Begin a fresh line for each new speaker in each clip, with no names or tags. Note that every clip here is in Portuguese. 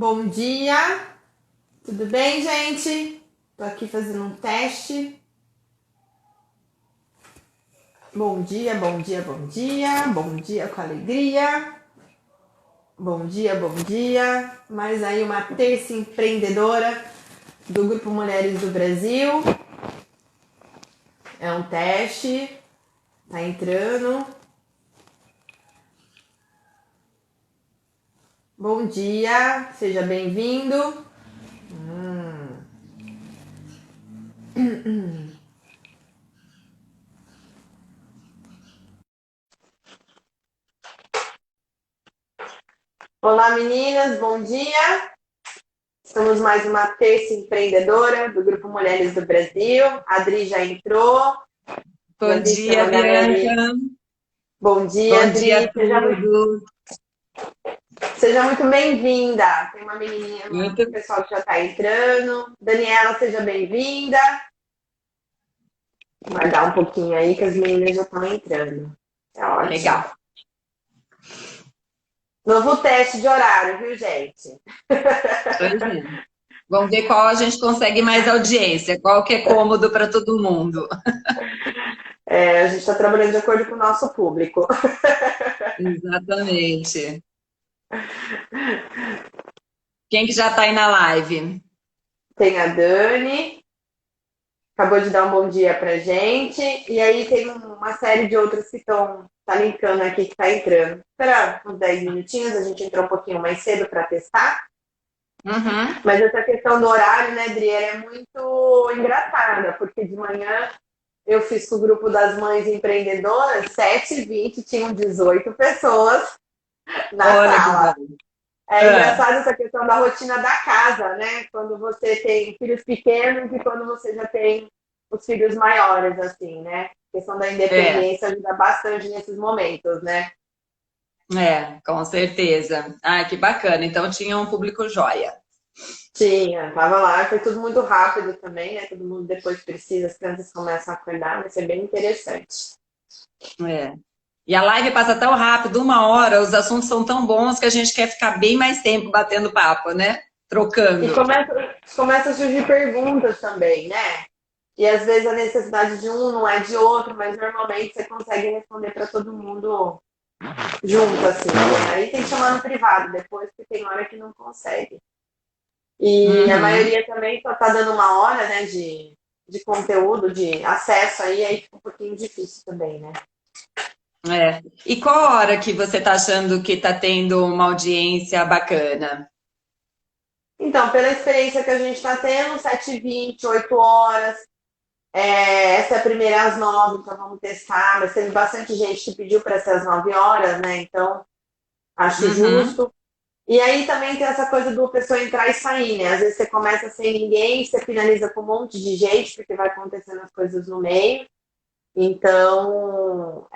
Bom dia, tudo bem, gente? Tô aqui fazendo um teste. Bom dia, bom dia, bom dia, bom dia com alegria. Bom dia, bom dia. Mais aí uma terça empreendedora do Grupo Mulheres do Brasil. É um teste, tá entrando. Bom dia, seja bem-vindo. Olá, meninas, bom dia. Estamos mais uma terça empreendedora do Grupo Mulheres do Brasil. A Adri já entrou. Já
Bom
vi
dia,
pela galeria.
Bianca.
Bom dia,
Bom dia
Adri.
a todos.
Seja muito bem-vinda. Tem uma menininha,
Muito
um pessoal que já está entrando. Daniela, seja bem-vinda. Guardar um pouquinho aí que as meninas já estão entrando. É ótimo.
legal.
Novo teste de horário, viu, gente?
Pois é. Vamos ver qual a gente consegue mais audiência, qual que é cômodo para todo mundo.
A gente está trabalhando de acordo com o nosso público.
Exatamente. Quem que já está aí na live?
Tem a Dani, acabou de dar um bom dia pra gente. E aí tem uma série de outras que estão tá linkando aqui, que está entrando. Espera uns 10 minutinhos, a gente entrou um pouquinho mais cedo para testar.
Uhum.
Mas essa questão do horário, né, Adri, ela é muito engraçada, porque de manhã eu fiz com o grupo das mães empreendedoras, 7h20, tinham 18 pessoas na
Olha que
sala.
bom.
É
Ah,
engraçado essa questão da rotina da casa, né? Quando você tem filhos pequenos e quando você já tem os filhos maiores, assim, né? A questão da
é,
independência ajuda bastante nesses momentos, né?
com certeza. Ah, que bacana. Então tinha um público joia.
Tinha, tava lá, foi tudo muito rápido também, né? Todo mundo depois precisa, as crianças começam a acordar, vai ser bem interessante.
É. E a live passa tão rápido, 1 hora, os assuntos são tão bons que a gente quer ficar bem mais tempo batendo papo, né?
E
Trocando.
começa a surgir perguntas também, né? E às vezes a necessidade de um não é de outro, mas normalmente você consegue responder para todo mundo junto, assim. Aí tem que chamar no privado depois, porque tem hora que não consegue. E a
Uhum.
maioria também só tá dando 1 hora, né, de conteúdo, de acesso aí fica um pouquinho difícil também, né?
É. E qual hora que você está achando que está tendo uma audiência bacana?
Então, pela experiência que a gente está tendo, 7h20, 8 horas. Essa é a primeira às 9, então vamos testar. Mas teve bastante gente que pediu para ser às 9 horas, né? Então, acho
Uhum.
justo. E aí também tem essa coisa do pessoa entrar e sair, né? Às vezes você começa sem ninguém, você finaliza com um monte de gente, porque vai acontecendo as coisas no meio. Então,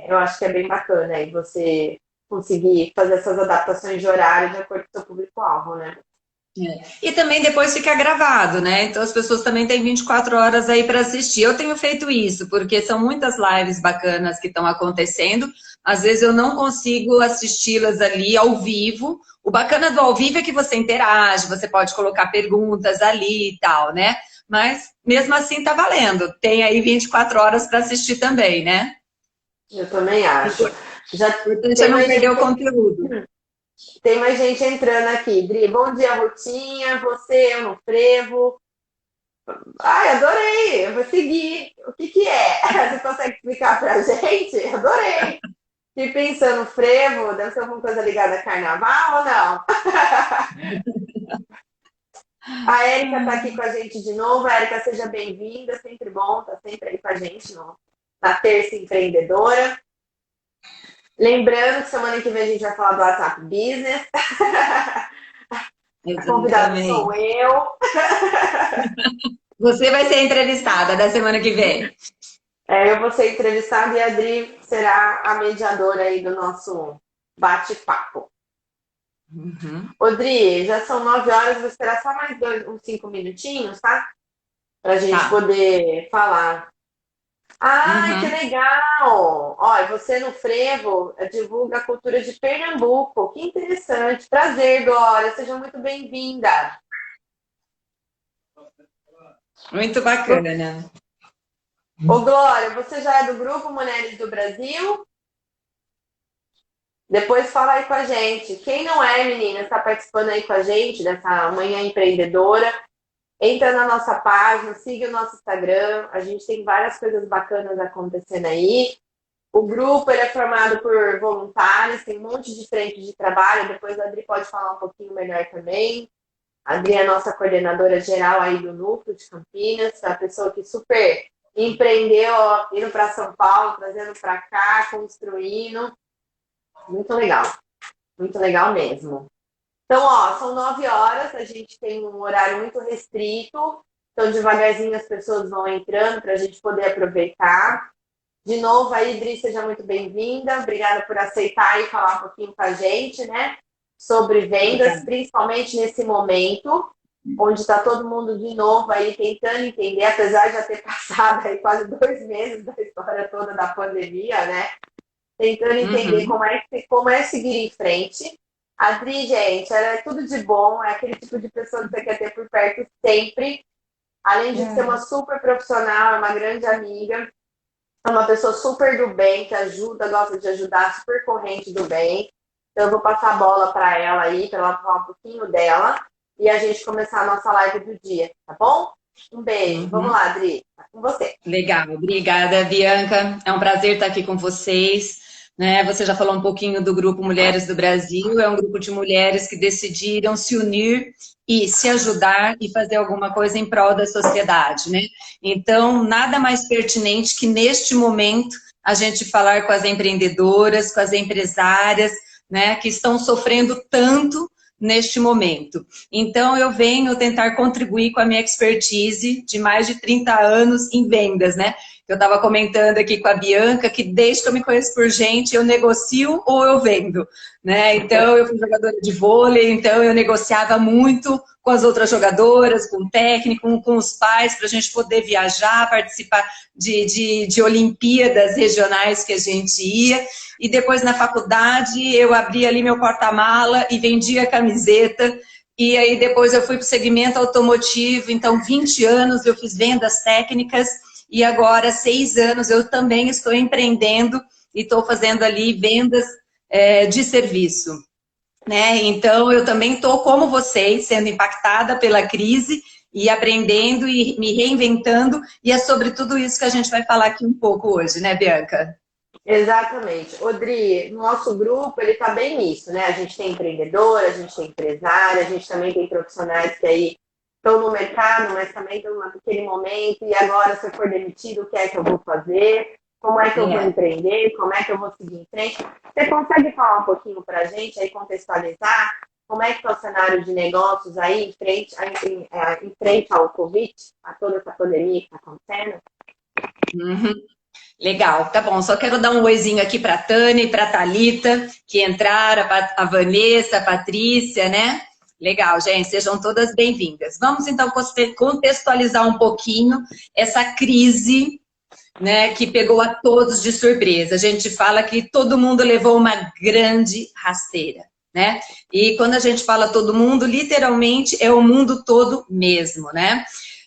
eu acho que é bem bacana aí você conseguir fazer essas adaptações de horário de acordo com o seu público-alvo, né?
É. E também depois fica gravado, né? Então as pessoas também têm 24 horas aí para assistir. Eu tenho feito isso, porque são muitas lives bacanas que estão acontecendo. Às vezes eu não consigo assisti-las ali ao vivo. O bacana do ao vivo é que você interage, você pode colocar perguntas ali e tal, né? Mas mesmo assim tá valendo. Tem aí 24 horas para assistir também, né?
Eu também acho. Já
O importante é
tem
não
mais
perder o
gente,
conteúdo.
tem mais gente entrando aqui. Dri, bom dia, Rutinha. Você, eu no frevo. Ai, adorei. Eu vou seguir. O que que é? Você consegue explicar pra gente? Adorei. Fiquei pensando, frevo, deve ser alguma coisa ligada a carnaval ou não? A Érica está aqui com a gente de novo. A Érica, seja bem-vinda, sempre bom, tá sempre aí com a gente na Terça Empreendedora. Lembrando que semana que vem a gente vai falar do WhatsApp Business. A convidada sou
Exatamente.
eu.
Você vai ser entrevistada da semana que vem.
Eu vou ser entrevistada e a Adri será a mediadora aí do nosso bate-papo.
Uhum.
Odri, já são 9 horas, vou esperar só mais uns 5 minutinhos, tá? Para a gente
Tá.
poder falar. Ai, que
Uhum.
legal! Ó, você no Frevo divulga a cultura de Pernambuco. Que interessante. Prazer, Glória. Seja muito bem-vinda.
Muito bacana.
Ô, Glória, você já é do Grupo Mulheres do Brasil? Depois fala aí com a gente. Quem não é, menina, está participando aí com a gente dessa Manhã Empreendedora. Entra na nossa página, siga o nosso Instagram. A gente tem várias coisas bacanas acontecendo aí. O grupo ele é formado por voluntários, tem um monte de frente de trabalho. Depois a Adri pode falar um pouquinho melhor também. A Adri é a nossa coordenadora geral aí do Núcleo de Campinas, a pessoa que super empreendeu, ó, indo para São Paulo, trazendo para cá, construindo. Muito legal mesmo. Então, ó, são 9 horas, a gente tem um horário muito restrito, então devagarzinho as pessoas vão entrando para a gente poder aproveitar. De novo, aí, Dri, seja muito bem-vinda. Obrigada por aceitar e falar um pouquinho com a gente, né? Sobre vendas,
Legal.
principalmente nesse momento, onde está todo mundo de novo aí tentando entender, apesar de já ter passado aí quase 2 meses da história toda da pandemia, né? Tentando entender
Uhum.
como é seguir em frente. A Dri, gente, ela é tudo de bom, é aquele tipo de pessoa que você quer ter por perto sempre. Além de ser uma super profissional, é uma grande amiga. É uma pessoa super do bem, que ajuda, gosta de ajudar, super corrente do bem. Então, eu vou passar a bola para ela aí, para ela falar um pouquinho dela e a gente começar a nossa live do dia, tá bom? Um beijo. Vamos
Uhum.
lá, Adri. Tá com você.
Legal, obrigada, Bianca. É um prazer estar aqui com vocês. Né? Você já falou um pouquinho do Grupo Mulheres do Brasil, é um grupo de mulheres que decidiram se unir e se ajudar e fazer alguma coisa em prol da sociedade. Né? Então, nada mais pertinente que neste momento a gente falar com as empreendedoras, com as empresárias, né, que estão sofrendo tanto neste momento. Então, eu venho tentar contribuir com a minha expertise de mais de 30 anos em vendas, né? Eu estava comentando aqui com a Bianca que desde que eu me conheço por gente, eu negocio ou eu vendo, né? Então, eu fui jogadora de vôlei, então eu negociava muito com as outras jogadoras, com o técnico, com os pais, para a gente poder viajar, participar de Olimpíadas regionais que a gente ia. E depois na faculdade eu abri ali meu porta-mala e vendia camiseta. E aí depois eu fui para o segmento automotivo, então 20 anos eu fiz vendas técnicas e agora 6 anos eu também estou empreendendo e estou fazendo ali vendas de serviço. Né? Então eu também estou como vocês, sendo impactada pela crise e aprendendo e me reinventando, e é sobre tudo isso que a gente vai falar aqui um pouco hoje, né, Bianca?
Exatamente. Odri, nosso grupo, ele tá bem nisso, né? A gente tem empreendedora, a gente tem empresária, a gente também tem profissionais que aí estão no mercado, mas também estão naquele momento, e agora, se eu for demitido, o que é que eu vou fazer? Como é que eu vou
É.
empreender? Como é que eu vou seguir em frente? Você consegue falar um pouquinho para a gente, aí contextualizar como é que está o cenário de negócios aí em frente ao Covid, a toda essa pandemia que está acontecendo?
Uhum. Legal, tá bom. Só quero dar um oizinho aqui para a Tânia e para a Thalita, que entraram, a Vanessa, a Patrícia, né? Legal, gente, sejam todas bem-vindas. Vamos então contextualizar um pouquinho essa crise, né, que pegou a todos de surpresa. A gente fala que todo mundo levou uma grande rasteira, né? E quando a gente fala todo mundo, literalmente é o mundo todo mesmo, né?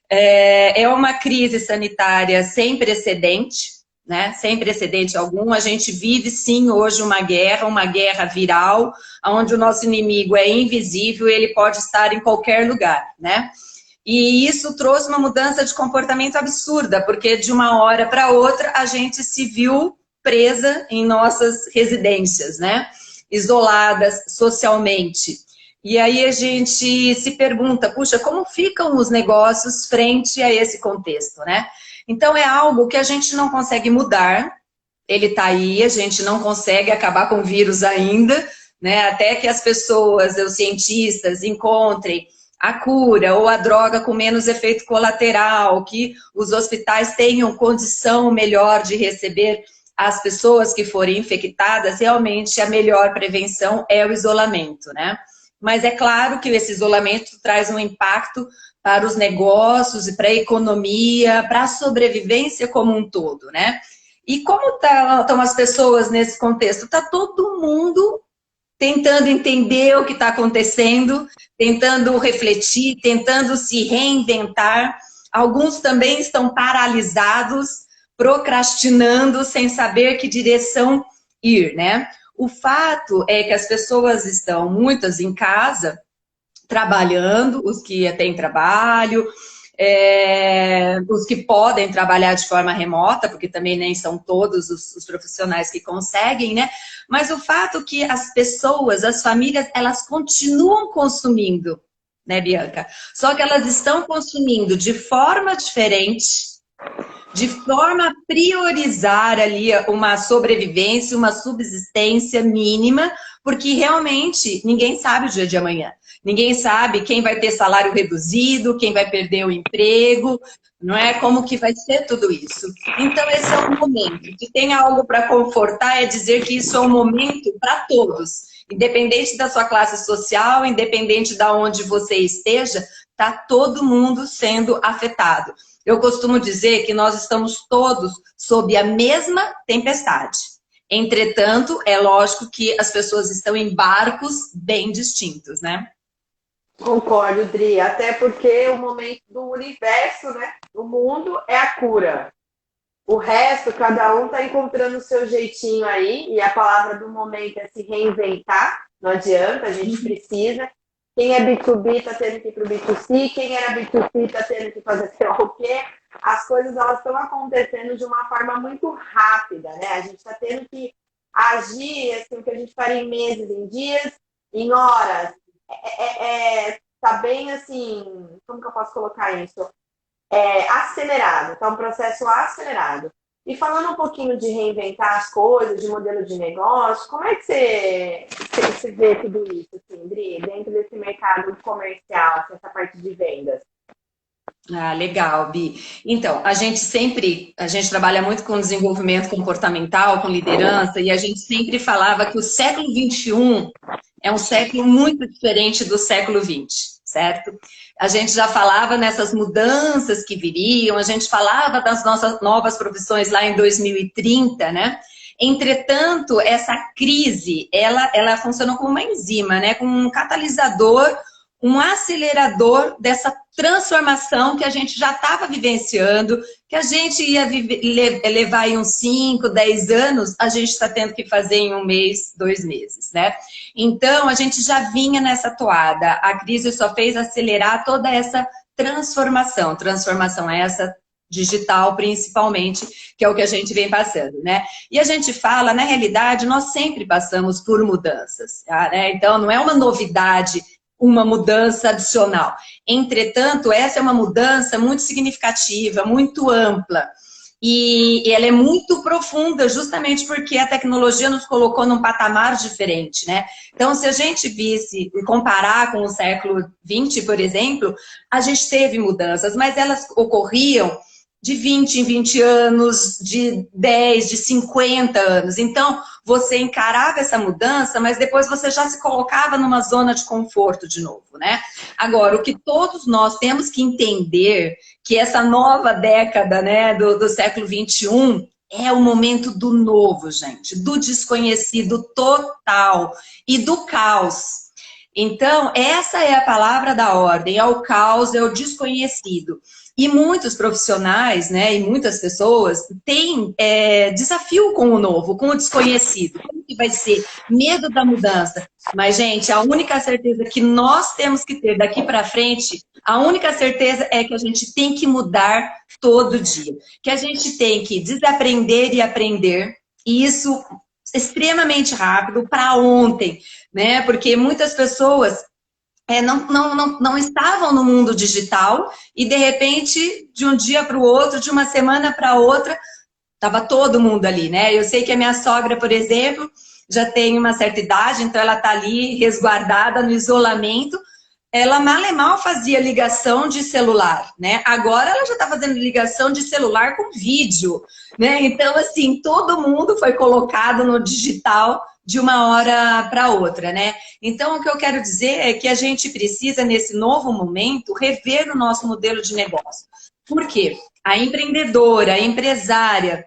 É uma crise sanitária sem precedente, né? Sem precedente algum. A gente vive, sim, hoje uma guerra viral, onde o nosso inimigo é invisível, ele pode estar em qualquer lugar, né? E isso trouxe uma mudança de comportamento absurda, porque de uma hora para outra a gente se viu presa em nossas residências, né? Isoladas socialmente. E aí a gente se pergunta, puxa, como ficam os negócios frente a esse contexto, né? Então é algo que a gente não consegue mudar, ele está aí, a gente não consegue acabar com o vírus ainda, né? Até que as pessoas, os cientistas, encontrem a cura ou a droga com menos efeito colateral, que os hospitais tenham condição melhor de receber as pessoas que forem infectadas, realmente a melhor prevenção é o isolamento, né? Mas é claro que esse isolamento traz um impacto para os negócios e para a economia, para a sobrevivência como um todo, né? E como estão as pessoas nesse contexto? Está todo mundo tentando entender o que está acontecendo, tentando refletir, tentando se reinventar. Alguns também estão paralisados, procrastinando, sem saber que direção ir, né? O fato é que as pessoas estão, muitas em casa, trabalhando, os que têm trabalho, os que podem trabalhar de forma remota, porque também nem são todos os profissionais que conseguem, né? Mas o fato é que as pessoas, as famílias, elas continuam consumindo, né, Bianca? Só que elas estão consumindo de forma diferente, de forma a priorizar ali uma sobrevivência, uma subsistência mínima, porque realmente ninguém sabe o dia de amanhã. Ninguém sabe quem vai ter salário reduzido, quem vai perder o emprego, não é? Como que vai ser tudo isso? Então esse é um momento. Se tem algo para confortar, é dizer que isso é um momento para todos. Independente da sua classe social, independente de onde você esteja, está todo mundo sendo afetado. Eu costumo dizer que nós estamos todos sob a mesma tempestade. Entretanto, é lógico que as pessoas estão em barcos bem distintos, né?
Concordo, Dri, até porque o momento do universo, né, do mundo é a cura. O resto, cada um está encontrando o seu jeitinho aí, e a palavra do momento é se reinventar, não adianta, a gente precisa. Quem é B2B está tendo que ir para o B2C, quem era B2C está tendo que fazer sei lá o quê. As coisas elas estão acontecendo de uma forma muito rápida, né? A gente está tendo que agir assim, o que a gente faria em meses, em dias, em horas. Tá bem assim, como que eu posso colocar isso? Acelerado, tá um processo acelerado. E falando um pouquinho de reinventar as coisas, de modelo de negócio, como é que você vê tudo isso, assim, Dri, dentro desse mercado comercial, assim, essa parte de vendas?
Ah, legal, Bi. Então, a gente trabalha muito com desenvolvimento comportamental, com liderança, e a gente sempre falava que o século XXI é um século muito diferente do século XX, certo? A gente já falava nessas mudanças que viriam, a gente falava das nossas novas profissões lá em 2030, né? Entretanto, essa crise, ela funciona como uma enzima, né? Como um catalisador, um acelerador dessa transformação que a gente já estava vivenciando, que a gente ia levar aí uns 5, 10 anos, a gente está tendo que fazer em 1 mês, 2 meses, né? Então, a gente já vinha nessa toada. A crise só fez acelerar toda essa transformação. Transformação essa digital, principalmente, que é o que a gente vem passando, né? E a gente fala, na realidade, nós sempre passamos por mudanças, tá, né? Então, não é uma novidade, uma mudança adicional. Entretanto, essa é uma mudança muito significativa, muito ampla. E ela é muito profunda, justamente porque a tecnologia nos colocou num patamar diferente, né? Então, se a gente visse, comparar com o século XX, por exemplo, a gente teve mudanças, mas elas ocorriam de 20 em 20 anos, de 10, de 50 anos. Então, você encarava essa mudança, mas depois você já se colocava numa zona de conforto de novo, né? Agora, o que todos nós temos que entender que essa nova década, né, do século XXI é o momento do novo, gente, do desconhecido total e do caos. Então, essa é a palavra da ordem, é o caos, é o desconhecido. E muitos profissionais, né, e muitas pessoas têm desafio com o novo, com o desconhecido. Como que vai ser? Medo da mudança. Mas, gente, a única certeza que nós temos que ter daqui para frente, a única certeza é que a gente tem que mudar todo dia. Que a gente tem que desaprender e aprender. E isso extremamente rápido para ontem, né? Porque muitas pessoas não estavam no mundo digital e, de repente, de um dia para o outro, de uma semana para outra, estava todo mundo ali, né? Eu sei que a minha sogra, por exemplo, já tem uma certa idade, então ela está ali resguardada no isolamento. Ela mal e mal fazia ligação de celular, né? Agora ela já está fazendo ligação de celular com vídeo, né? Então, assim, todo mundo foi colocado no digital de uma hora para outra, né? Então, o que eu quero dizer é que a gente precisa, nesse novo momento, rever o nosso modelo de negócio. Por quê? A empreendedora, a empresária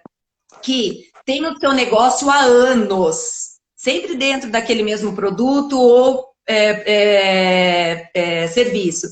que tem o seu negócio há anos, sempre dentro daquele mesmo produto ou serviço.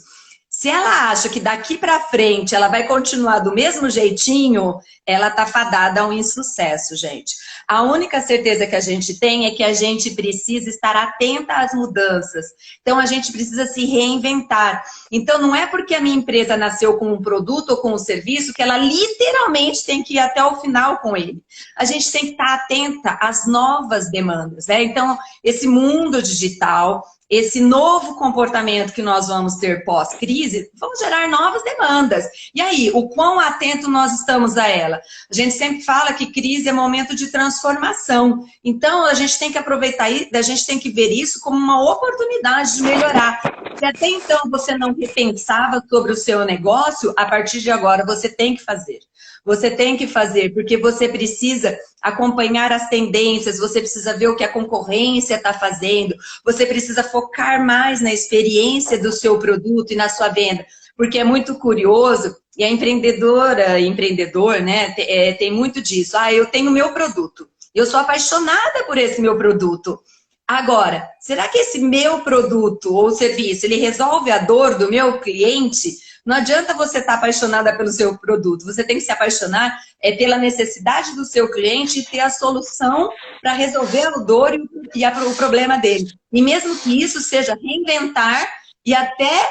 Se ela acha que daqui para frente ela vai continuar do mesmo jeitinho, ela tá fadada a um insucesso, gente. A única certeza que a gente tem é que a gente precisa estar atenta às mudanças. Então, a gente precisa se reinventar. Então, não é porque a minha empresa nasceu com um produto ou com um serviço que ela literalmente tem que ir até o final com ele. A gente tem que estar atenta às novas demandas, né? Então, esse mundo digital, esse novo comportamento que nós vamos ter pós-crise, vão gerar novas demandas. E aí, o quão atento nós estamos a ela? A gente sempre fala que crise é momento de transformação. Então, a gente tem que aproveitar, a gente tem que ver isso como uma oportunidade de melhorar. Se até então você não repensava sobre o seu negócio, a partir de agora você tem que fazer. Você tem que fazer, porque você precisa acompanhar as tendências, você precisa ver o que a concorrência está fazendo, você precisa focar mais na experiência do seu produto e na sua venda, porque é muito curioso, e a empreendedor, né, tem muito disso. Ah, eu tenho meu produto, eu sou apaixonada por esse meu produto. Agora, será que esse meu produto ou serviço, ele resolve a dor do meu cliente? Não adianta você estar apaixonada pelo seu produto, você tem que se apaixonar pela necessidade do seu cliente e ter a solução para resolver a dor e o problema dele. E mesmo que isso seja reinventar e até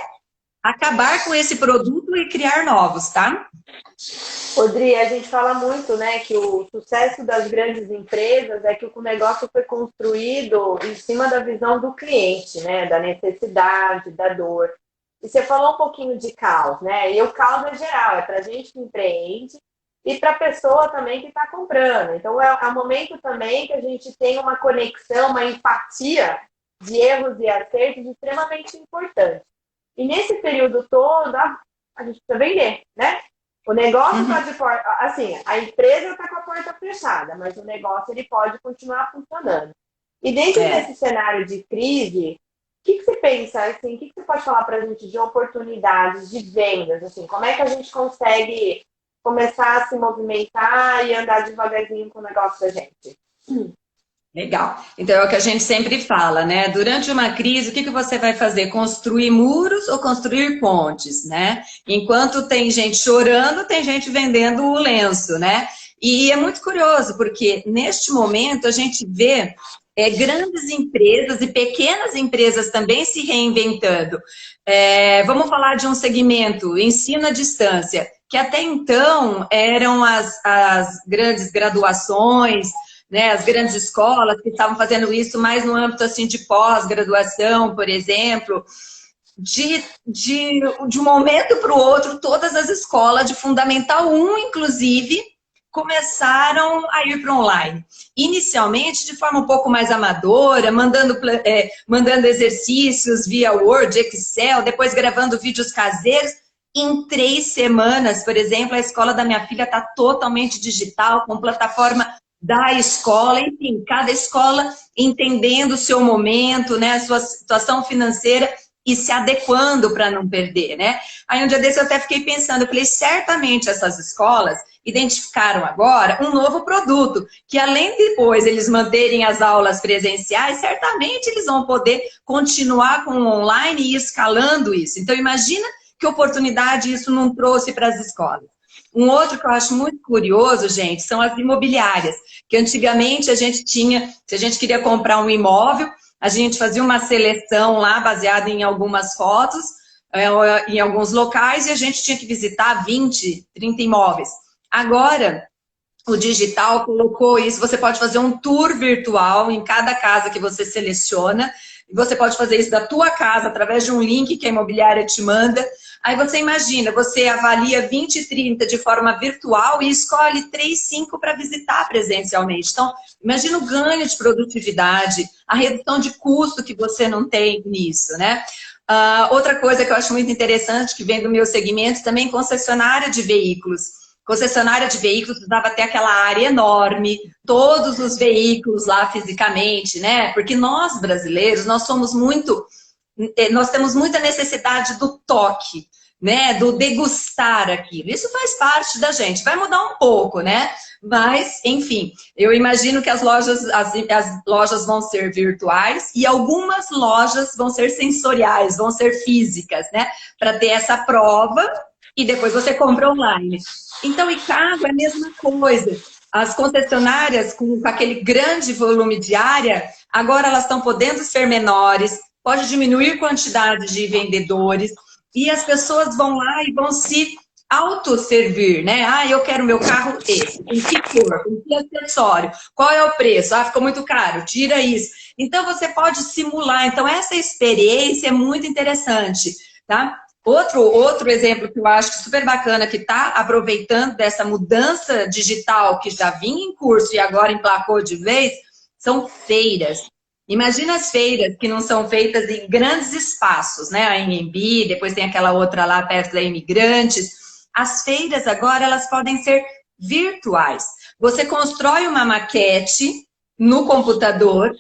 acabar com esse produto e criar novos, tá?
Rodri, a gente fala muito, né, que o sucesso das grandes empresas é que o negócio foi construído em cima da visão do cliente, né, da necessidade, da dor. E você falou um pouquinho de caos, né? E o caos é geral, é para a gente que empreende e para a pessoa também que está comprando. Então, é um momento também que a gente tem uma conexão, uma empatia de erros e acertos extremamente importante. E nesse período todo, a gente precisa vender, né? O negócio está de porta... Assim, a empresa está com a porta fechada, mas o negócio ele pode continuar funcionando. E dentro desse cenário de crise... O que você pensa, assim, o que você pode falar para a gente de oportunidades, de vendas, assim, como é que a gente consegue começar a se movimentar e andar devagarzinho com o negócio da gente?
Legal. Então é o que a gente sempre fala, né? Durante uma crise, o que você vai fazer? Construir muros ou construir pontes, né? Enquanto tem gente chorando, tem gente vendendo o lenço, né? E é muito curioso, porque neste momento a gente vê grandes empresas e pequenas empresas também se reinventando. Vamos falar de um segmento, ensino à distância, que até então eram as grandes graduações, né, as grandes escolas que estavam fazendo isso mais no âmbito assim, de pós-graduação, por exemplo. De um momento para o outro, todas as escolas de Fundamental 1, inclusive, começaram a ir para online. Inicialmente, de forma um pouco mais amadora, mandando exercícios via Word, Excel, depois gravando vídeos caseiros. Em 3 semanas, por exemplo, a escola da minha filha está totalmente digital, com plataforma da escola, enfim, cada escola entendendo o seu momento, né, a sua situação financeira e se adequando para não perder, né? Aí um dia desse eu até fiquei pensando, eu falei, certamente essas escolas identificaram agora um novo produto, que além de depois eles manterem as aulas presenciais, certamente eles vão poder continuar com o online e ir escalando isso. Então imagina que oportunidade isso não trouxe para as escolas. Um outro que eu acho muito curioso, gente, são as imobiliárias, que antigamente a gente tinha, se a gente queria comprar um imóvel, a gente fazia uma seleção lá baseada em algumas fotos, em alguns locais, e a gente tinha que visitar 20, 30 imóveis. Agora, o digital colocou isso, você pode fazer um tour virtual em cada casa que você seleciona, e você pode fazer isso da tua casa através de um link que a imobiliária te manda. Aí você imagina, você avalia 20, 30 de forma virtual e escolhe 3, 5 para visitar presencialmente. Então, imagina o ganho de produtividade, a redução de custo que você não tem nisso, né? Outra coisa que eu acho muito interessante, que vem do meu segmento, também concessionária de veículos. Concessionária de veículos precisava ter aquela área enorme, todos os veículos lá fisicamente, né? Porque nós, brasileiros, nós temos muita necessidade do toque, né? Do degustar aquilo. Isso faz parte da gente. Vai mudar um pouco, né? Mas, enfim, eu imagino que as lojas vão ser virtuais e algumas lojas vão ser sensoriais, vão ser físicas, né? Para ter essa prova e depois você compra online. Então, em carro é a mesma coisa. As concessionárias com aquele grande volume de área, agora elas estão podendo ser menores, pode diminuir a quantidade de vendedores e as pessoas vão lá e vão se autosservir, né? Ah, eu quero meu carro esse, com que cor, com que acessório, qual é o preço? Ah, ficou muito caro, tira isso. Então, você pode simular. Então, essa experiência é muito interessante, tá? Outro exemplo que eu acho super bacana, que está aproveitando dessa mudança digital que já vinha em curso e agora emplacou de vez, são feiras. Imagina as feiras que não são feitas em grandes espaços, né? A AMB, depois tem aquela outra lá perto da Imigrantes. As feiras agora, elas podem ser virtuais. Você constrói uma maquete no computador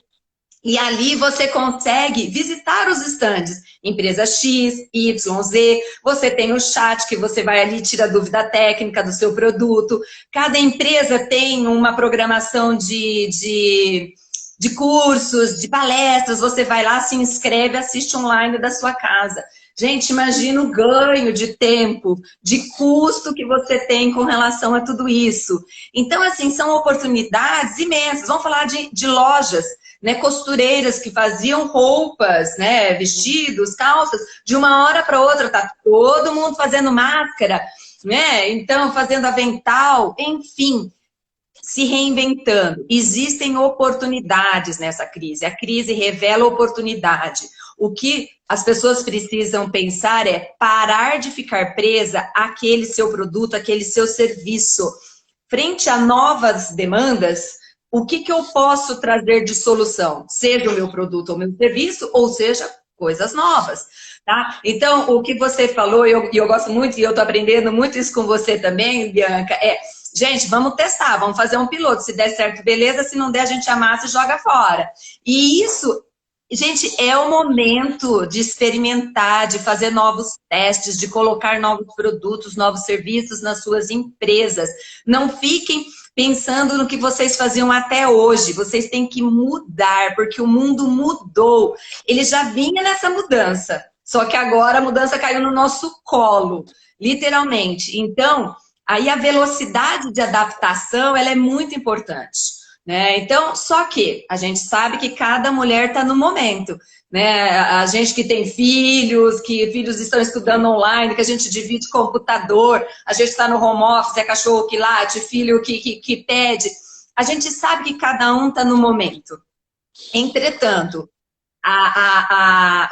e ali você consegue visitar os estandes. Empresa X, Y, Z. Você tem o chat que você vai ali tirar dúvida técnica do seu produto. Cada empresa tem uma programação de cursos, de palestras. Você vai lá, se inscreve, assiste online da sua casa. Gente, imagina o ganho de tempo, de custo que você tem com relação a tudo isso. Então, assim, são oportunidades imensas. Vamos falar de lojas, né, costureiras que faziam roupas, né, vestidos, calças, de uma hora para outra, tá todo mundo fazendo máscara, né, então fazendo avental, enfim, se reinventando. Existem oportunidades nessa crise. A crise revela oportunidade. O que as pessoas precisam pensar é parar de ficar presa àquele seu produto, àquele seu serviço. Frente a novas demandas, o que eu posso trazer de solução? Seja o meu produto ou meu serviço, ou seja, coisas novas. Tá? Então, o que você falou, e eu gosto muito, e eu estou aprendendo muito isso com você também, Bianca, gente, vamos testar, vamos fazer um piloto. Se der certo, beleza. Se não der, a gente amassa e joga fora. E isso, gente, é o momento de experimentar, de fazer novos testes, de colocar novos produtos, novos serviços nas suas empresas. Não fiquem pensando no que vocês faziam até hoje. Vocês têm que mudar, porque o mundo mudou. Ele já vinha nessa mudança, só que agora a mudança caiu no nosso colo, literalmente. Então, aí a velocidade de adaptação, ela é muito importante, né? Então, só que a gente sabe que cada mulher está no momento, né? A gente que tem filhos, que filhos estão estudando online, que a gente divide computador, a gente está no home office, é cachorro que late, filho que pede. A gente sabe que cada um está no momento. Entretanto,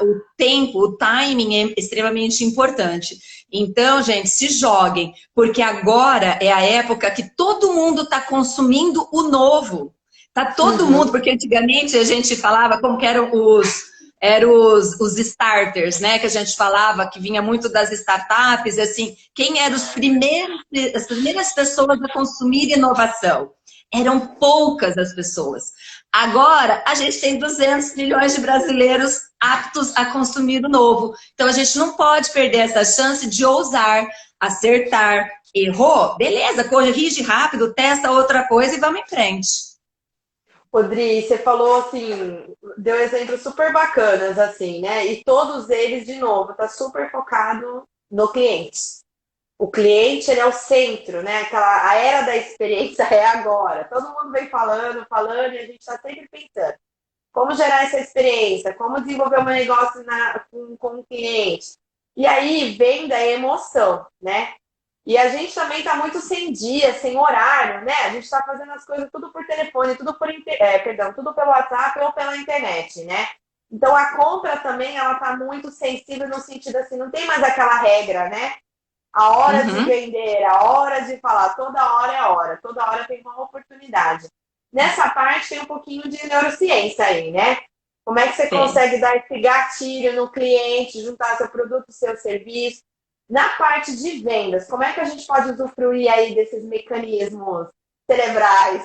o tempo, o timing é extremamente importante. Então, gente, se joguem, porque agora é a época que todo mundo está consumindo o novo. Tá todo mundo, porque antigamente a gente falava como que eram os starters, né? Que a gente falava, que vinha muito das startups, assim, quem eram as primeiras pessoas a consumir inovação? Eram poucas as pessoas. Agora, a gente tem 200 milhões de brasileiros aptos a consumir o novo. Então, a gente não pode perder essa chance de ousar, acertar. Errou? Beleza, corrige rápido, testa outra coisa e vamos em frente.
Rodri, você falou assim, deu exemplos super bacanas, assim, né? E todos eles, de novo, tá super focado no cliente. O cliente, ele é o centro, né? A era da experiência é agora. Todo mundo vem falando, e a gente está sempre pensando como gerar essa experiência, como desenvolver um negócio com o cliente. E aí, venda é emoção, né? E a gente também está muito sem dia, sem horário, né? A gente está fazendo as coisas tudo por telefone, tudo tudo pelo WhatsApp ou pela internet, né? Então, a compra também, ela está muito sensível no sentido assim, não tem mais aquela regra, né? A hora de vender, a hora de falar, toda hora é hora, toda hora tem uma oportunidade. Nessa parte tem um pouquinho de neurociência aí, né? Como é que você consegue dar esse gatilho no cliente, juntar seu produto, seu serviço, Na parte de vendas, como é que a gente pode usufruir aí desses mecanismos cerebrais?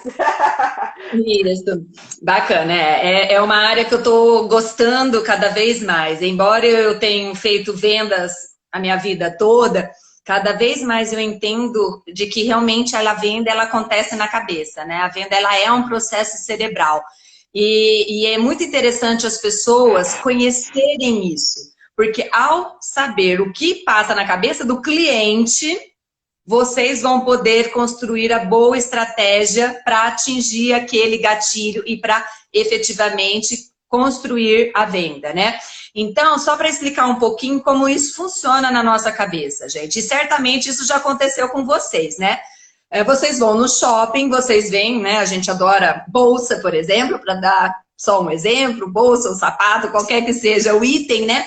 Isso, bacana. É uma área que eu estou gostando cada vez mais. Embora eu tenha feito vendas a minha vida toda, cada vez mais eu entendo de que realmente a venda ela acontece na cabeça, né? A venda ela é um processo cerebral. E é muito interessante as pessoas conhecerem isso, porque ao saber o que passa na cabeça do cliente, vocês vão poder construir a boa estratégia para atingir aquele gatilho e para efetivamente construir a venda, né? Então, só para explicar um pouquinho como isso funciona na nossa cabeça, gente. E certamente isso já aconteceu com vocês, né? Vocês vão no shopping, vocês veem, né? A gente adora bolsa, por exemplo, para dar só um exemplo, bolsa, um sapato, qualquer que seja o item, né?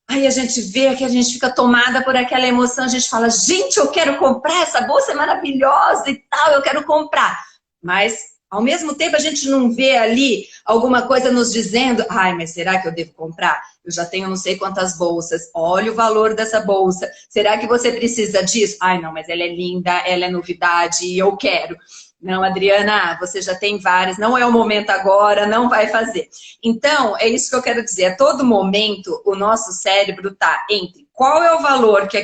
Aí a gente vê que a gente fica tomada por aquela emoção, a gente fala, gente, eu quero comprar, essa bolsa é maravilhosa e tal, eu quero comprar. Mas, ao mesmo tempo, a gente não vê ali alguma coisa nos dizendo, ai, mas será que eu devo comprar? Eu já tenho não sei quantas bolsas, olha o valor dessa bolsa, será que você precisa disso? Ai, não, mas ela é linda, ela é novidade e eu quero. Não, Adriana, você já tem várias, não é o momento agora, não vai fazer. Então, é isso que eu quero dizer. A todo momento, o nosso cérebro está entre qual é o valor que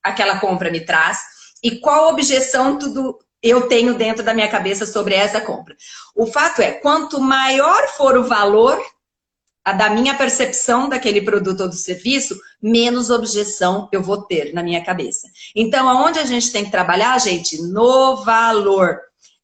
aquela compra me traz e qual objeção eu tenho dentro da minha cabeça sobre essa compra. O fato é, quanto maior for o valor da minha percepção daquele produto ou do serviço, menos objeção eu vou ter na minha cabeça. Então, aonde a gente tem que trabalhar, gente? No valor.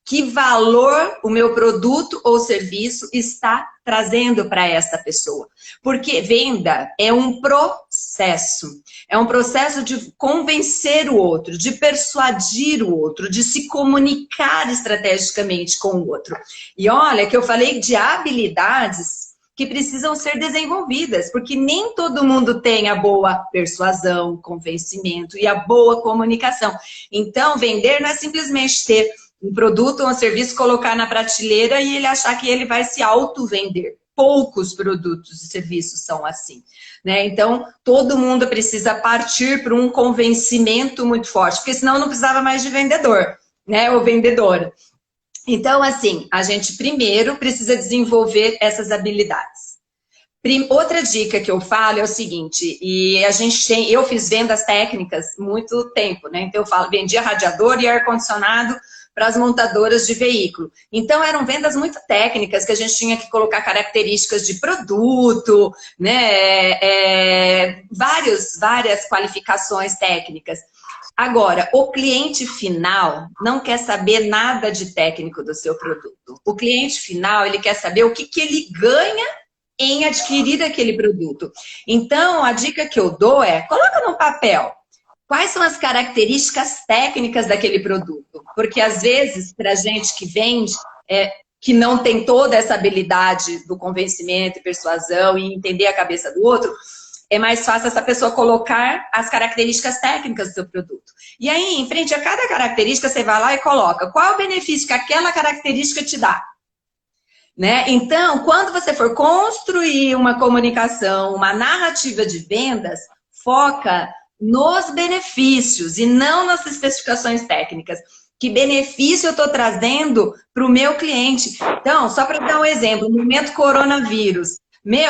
Que valor o meu produto ou serviço está trazendo para essa pessoa? Porque venda é um processo. É um processo de convencer o outro, de persuadir o outro, de se comunicar estrategicamente com o outro. E olha que eu falei de habilidades que precisam ser desenvolvidas, porque nem todo mundo tem a boa persuasão, convencimento e a boa comunicação. Então, vender não é simplesmente ter um produto ou um serviço, colocar na prateleira e ele achar que ele vai se auto-vender. Poucos produtos e serviços são assim, né? Então, todo mundo precisa partir para um convencimento muito forte, porque senão não precisava mais de vendedor, né? Ou vendedora. Então, assim, a gente primeiro precisa desenvolver essas habilidades. Outra dica que eu falo é o seguinte, eu fiz vendas técnicas muito tempo, né? Então eu falo, vendia radiador e ar-condicionado para as montadoras de veículo. Então eram vendas muito técnicas, que a gente tinha que colocar características de produto, né? Várias qualificações técnicas. Agora, o cliente final não quer saber nada de técnico do seu produto. O cliente final, ele quer saber o que ele ganha em adquirir aquele produto. Então, a dica que eu dou é, coloca no papel quais são as características técnicas daquele produto. Porque, às vezes, para a gente que vende, que não tem toda essa habilidade do convencimento e persuasão e entender a cabeça do outro, é mais fácil essa pessoa colocar as características técnicas do seu produto. E aí, em frente a cada característica, você vai lá e coloca qual é o benefício que aquela característica te dá. Né? Então, quando você for construir uma comunicação, uma narrativa de vendas, foca nos benefícios e não nas especificações técnicas. Que benefício eu estou trazendo para o meu cliente? Então, só para dar um exemplo, no momento coronavírus,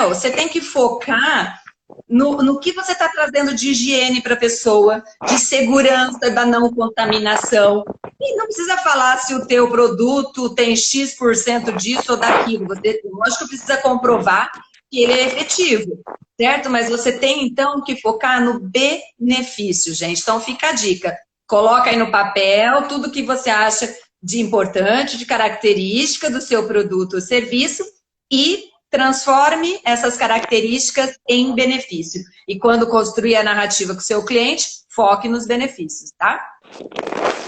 você tem que focar no que você está trazendo de higiene para a pessoa, de segurança da não contaminação. E não precisa falar se o teu produto tem X% disso ou daquilo. Você, lógico, precisa comprovar que ele é efetivo, certo? Mas você tem, então, que focar no benefício, gente. Então, fica a dica. Coloca aí no papel tudo que você acha de importante, de característica do seu produto ou serviço e transforme essas características em benefício. E quando construir a narrativa com o seu cliente, foque nos benefícios, tá?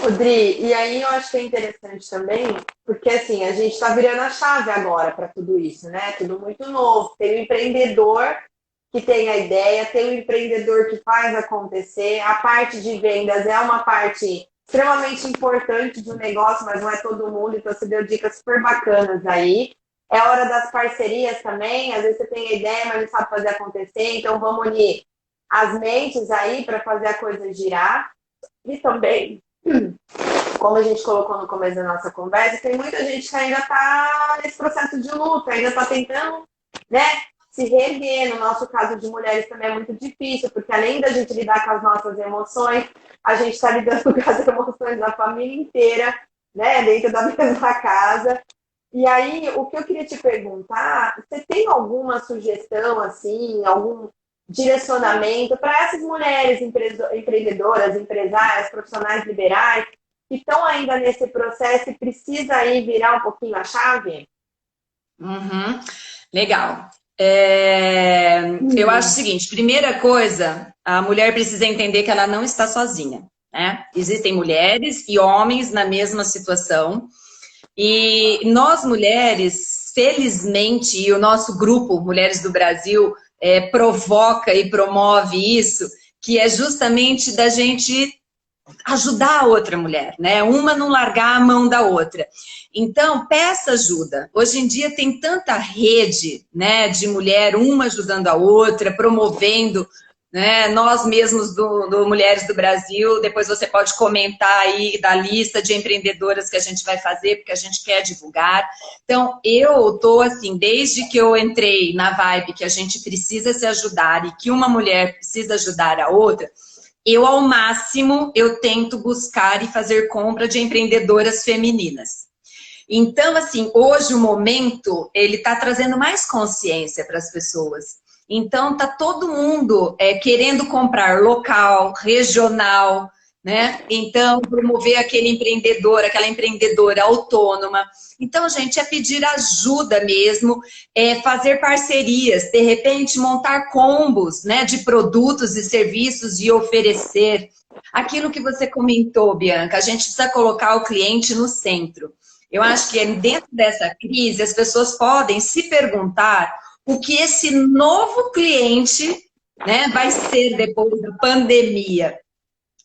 Rodri, e aí eu acho que é interessante também, porque assim, a gente está virando a chave agora para tudo isso, né? Tudo muito novo. Tem o empreendedor que tem a ideia, tem o empreendedor que faz acontecer. A parte de vendas é uma parte extremamente importante do negócio, mas não é todo mundo, então você deu dicas super bacanas aí. É hora das parcerias também, às vezes você tem a ideia, mas não sabe fazer acontecer, então vamos unir as mentes aí para fazer a coisa girar. E também, como a gente colocou no começo da nossa conversa, tem muita gente que ainda está nesse processo de luta, ainda está tentando, né, se reerguer. No nosso caso de mulheres também é muito difícil, porque além da gente lidar com as nossas emoções, a gente está lidando com as emoções da família inteira, né, dentro da mesma casa. E aí, o que eu queria te perguntar, você tem alguma sugestão, assim, algum direcionamento para essas mulheres empreendedoras, empresárias, profissionais liberais, que estão ainda nesse processo e precisa aí virar um pouquinho a chave?
Uhum. Legal. Eu acho o seguinte, primeira coisa, a mulher precisa entender que ela não está sozinha, né? Existem mulheres e homens na mesma situação. E nós mulheres, felizmente, e o nosso grupo Mulheres do Brasil provoca e promove isso, que é justamente da gente ajudar a outra mulher, né? Uma não largar a mão da outra. Então, peça ajuda. Hoje em dia tem tanta rede, né, de mulher, uma ajudando a outra, promovendo, né, nós mesmos do Mulheres do Brasil. Depois você pode comentar aí da lista de empreendedoras que a gente vai fazer, porque a gente quer divulgar. Então, eu tô assim, desde que eu entrei na vibe que a gente precisa se ajudar e que uma mulher precisa ajudar a outra, eu, ao máximo, eu tento buscar e fazer compra de empreendedoras femininas. Então, assim, hoje o momento, ele está trazendo mais consciência para as pessoas. Então, tá todo mundo querendo comprar local, regional, né? Então, promover aquele empreendedor, aquela empreendedora autônoma. Então, gente, é pedir ajuda mesmo, fazer parcerias, de repente montar combos, né, de produtos e serviços e oferecer. Aquilo que você comentou, Bianca, a gente precisa colocar o cliente no centro. Eu acho que dentro dessa crise as pessoas podem se perguntar o que esse novo cliente, né, vai ser depois da pandemia,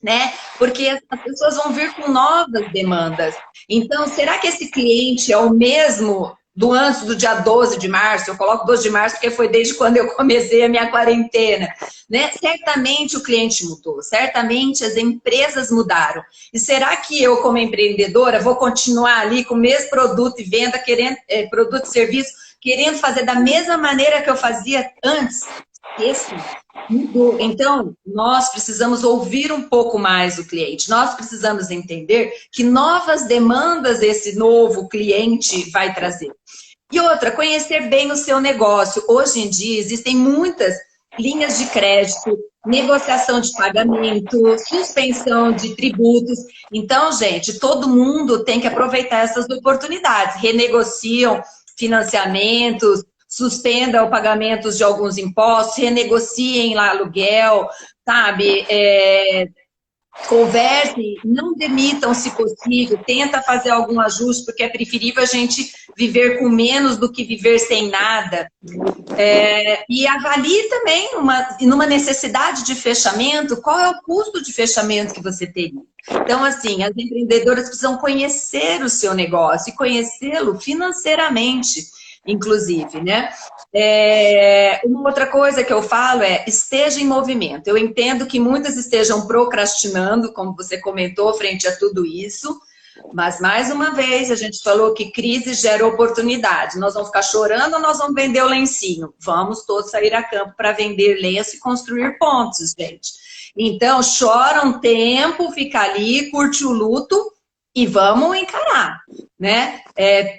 né? Porque as pessoas vão vir com novas demandas. Então, será que esse cliente é o mesmo do antes do dia 12 de março? Eu coloco 12 de março porque foi desde quando eu comecei a minha quarentena, né? Certamente o cliente mudou, certamente as empresas mudaram. E será que eu, como empreendedora, vou continuar ali com o mesmo produto e venda, querendo produto e serviço, querendo fazer da mesma maneira que eu fazia antes? Esse mudou. Então, nós precisamos ouvir um pouco mais o cliente. Nós precisamos entender que novas demandas esse novo cliente vai trazer. E outra, conhecer bem o seu negócio. Hoje em dia, existem muitas linhas de crédito, negociação de pagamento, suspensão de tributos. Então, gente, todo mundo tem que aproveitar essas oportunidades. Renegociam financiamentos, suspenda o pagamento de alguns impostos, renegociem lá aluguel, sabe? Conversem, não demitam se possível, tenta fazer algum ajuste, porque é preferível a gente viver com menos do que viver sem nada. E avalie também, numa necessidade de fechamento, qual é o custo de fechamento que você teria. Então, assim, as empreendedoras precisam conhecer o seu negócio e conhecê-lo financeiramente, inclusive, né? Uma outra coisa que eu falo esteja em movimento. Eu entendo que muitas estejam procrastinando, como você comentou, frente a tudo isso, mas, mais uma vez, a gente falou que crise gera oportunidade. Nós vamos ficar chorando ou nós vamos vender o lencinho? Vamos todos sair a campo para vender lenço e construir pontos, gente. Então, chora um tempo, fica ali, curte o luto, e vamos encarar, né?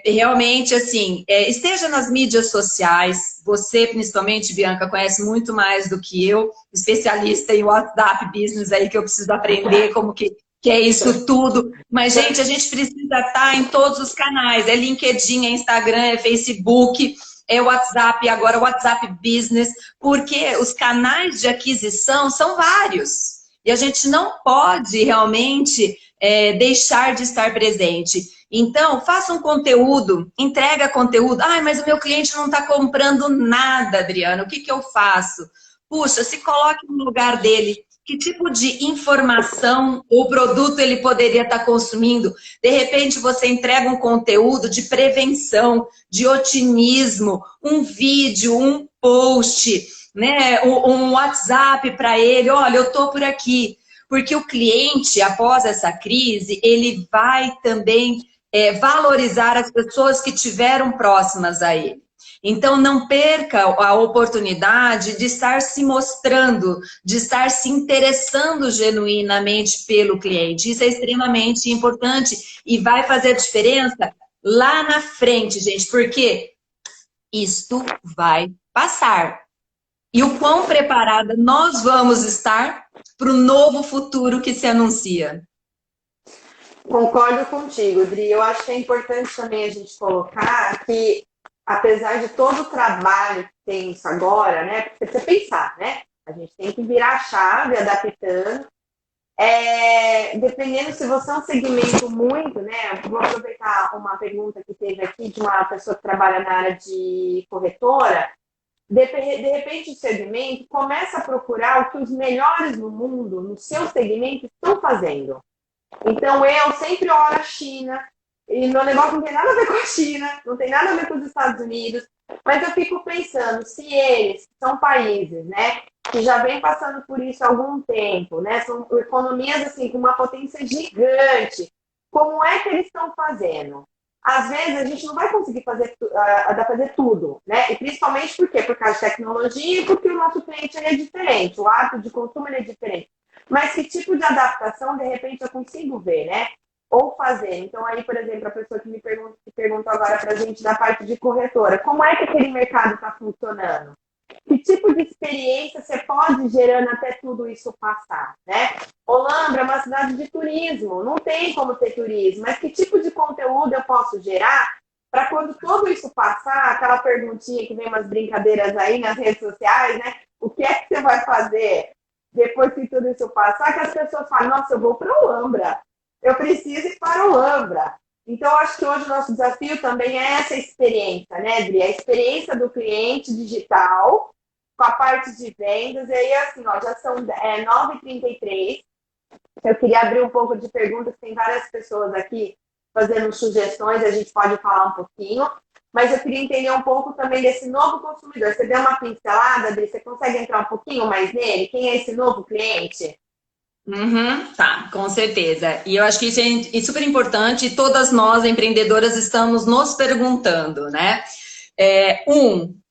Realmente, assim, esteja nas mídias sociais. Você, principalmente, Bianca, conhece muito mais do que eu, especialista em WhatsApp Business aí, que eu preciso aprender como que é isso tudo. Mas, gente, a gente precisa estar em todos os canais. É LinkedIn, é Instagram, é Facebook, é WhatsApp, agora WhatsApp Business, porque os canais de aquisição são vários. E a gente não pode realmente deixar de estar presente. Então, faça um conteúdo, entrega conteúdo. Ai, mas o meu cliente não está comprando nada, Adriana, o que eu faço? Puxa, se coloque no lugar dele. Que tipo de informação ou produto ele poderia estar consumindo? De repente, você entrega um conteúdo de prevenção, de otimismo, um vídeo, um post, né, um WhatsApp para ele, olha, eu estou por aqui. Porque o cliente, após essa crise, ele vai também valorizar as pessoas que tiveram próximas a ele. Então, não perca a oportunidade de estar se mostrando, de estar se interessando genuinamente pelo cliente. Isso é extremamente importante e vai fazer diferença lá na frente, gente, porque isto vai passar. E o quão preparada nós vamos estar para o novo futuro que se anuncia.
Concordo contigo, Dri. Eu acho que é importante também a gente colocar que, apesar de todo o trabalho que tem isso agora, né? Porque você pensar, né? A gente tem que virar a chave, adaptando. Dependendo se você é um segmento muito, né? Vou aproveitar uma pergunta que teve aqui de uma pessoa que trabalha na área de corretora. De repente, o segmento começa a procurar o que os melhores no mundo, no seu segmento, estão fazendo. Então, eu sempre olho a China, e meu negócio não tem nada a ver com a China, não tem nada a ver com os Estados Unidos, mas eu fico pensando, se eles são países, né, que já vêm passando por isso há algum tempo, né, são economias assim, com uma potência gigante, como é que eles estão fazendo? Às vezes a gente não vai conseguir fazer tudo, né? E principalmente por quê? Por causa de tecnologia e porque o nosso cliente é diferente, o hábito de consumo é diferente. Mas que tipo de adaptação, de repente, eu consigo ver, né? Ou fazer. Então, aí, por exemplo, a pessoa que me perguntou agora para a gente da parte de corretora, como é que aquele mercado está funcionando? Que tipo de experiência você pode ir gerando até tudo isso passar, né? Olambra é uma cidade de turismo, não tem como ter turismo, mas que tipo de conteúdo eu posso gerar para quando tudo isso passar, aquela perguntinha que vem umas brincadeiras aí nas redes sociais, né? O que é que você vai fazer depois que tudo isso passar, que as pessoas falam, nossa, eu vou para Olambra, eu preciso ir para Olambra. Então, eu acho que hoje o nosso desafio também é essa experiência, né, Adri? A experiência do cliente digital, com a parte de vendas. E aí, assim, ó, já são 9h33. Eu queria abrir um pouco de perguntas, tem várias pessoas aqui fazendo sugestões, a gente pode falar um pouquinho. Mas eu queria entender um pouco também desse novo consumidor. Você deu uma pincelada, Adri? Você consegue entrar um pouquinho mais nele? Quem é esse novo cliente?
Tá, com certeza. E eu acho que isso é super importante e todas nós, empreendedoras, estamos nos perguntando, né?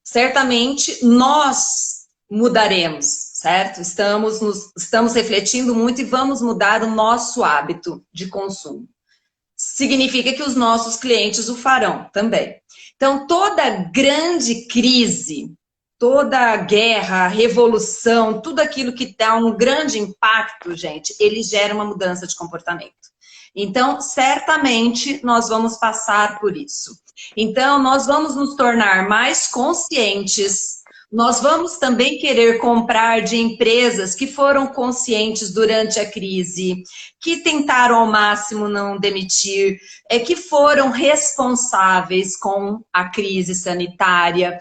Certamente nós mudaremos, certo? Estamos refletindo muito e vamos mudar o nosso hábito de consumo. Significa que os nossos clientes o farão também. Então, toda grande crise, toda guerra, revolução, tudo aquilo que dá um grande impacto, gente, ele gera uma mudança de comportamento. Então, certamente, nós vamos passar por isso. Então, nós vamos nos tornar mais conscientes. Nós vamos também querer comprar de empresas que foram conscientes durante a crise, que tentaram ao máximo não demitir, que foram responsáveis com a crise sanitária.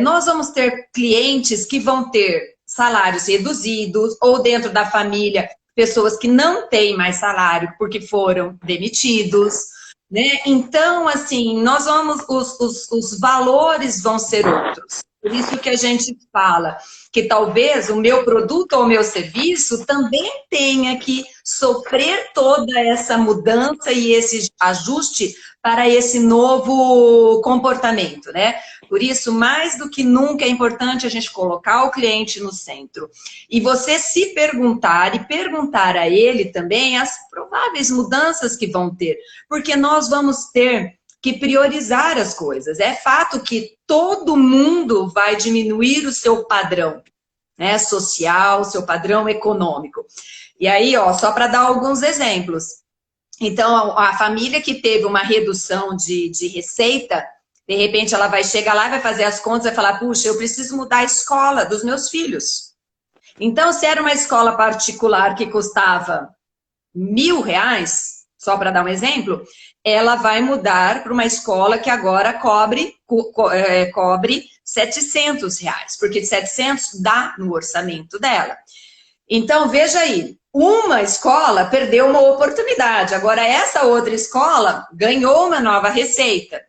Nós vamos ter clientes que vão ter salários reduzidos ou dentro da família, pessoas que não têm mais salário porque foram demitidos, né? Então, assim, os valores vão ser outros. Por isso que a gente fala que talvez o meu produto ou o meu serviço também tenha que sofrer toda essa mudança e esse ajuste para esse novo comportamento, né? Por isso, mais do que nunca, é importante a gente colocar o cliente no centro. E você se perguntar e perguntar a ele também as prováveis mudanças que vão ter. Porque nós vamos ter que priorizar as coisas. É fato que todo mundo vai diminuir o seu padrão, né, social, seu padrão econômico. E aí, ó, só para dar alguns exemplos. Então, a família que teve uma redução de receita, de repente ela vai chegar lá e vai fazer as contas e vai falar, puxa, eu preciso mudar a escola dos meus filhos. Então, se era uma escola particular que custava R$1.000, só para dar um exemplo, ela vai mudar para uma escola que agora cobre R$700, porque 700 dá no orçamento dela. Então, veja aí, uma escola perdeu uma oportunidade, agora essa outra escola ganhou uma nova receita.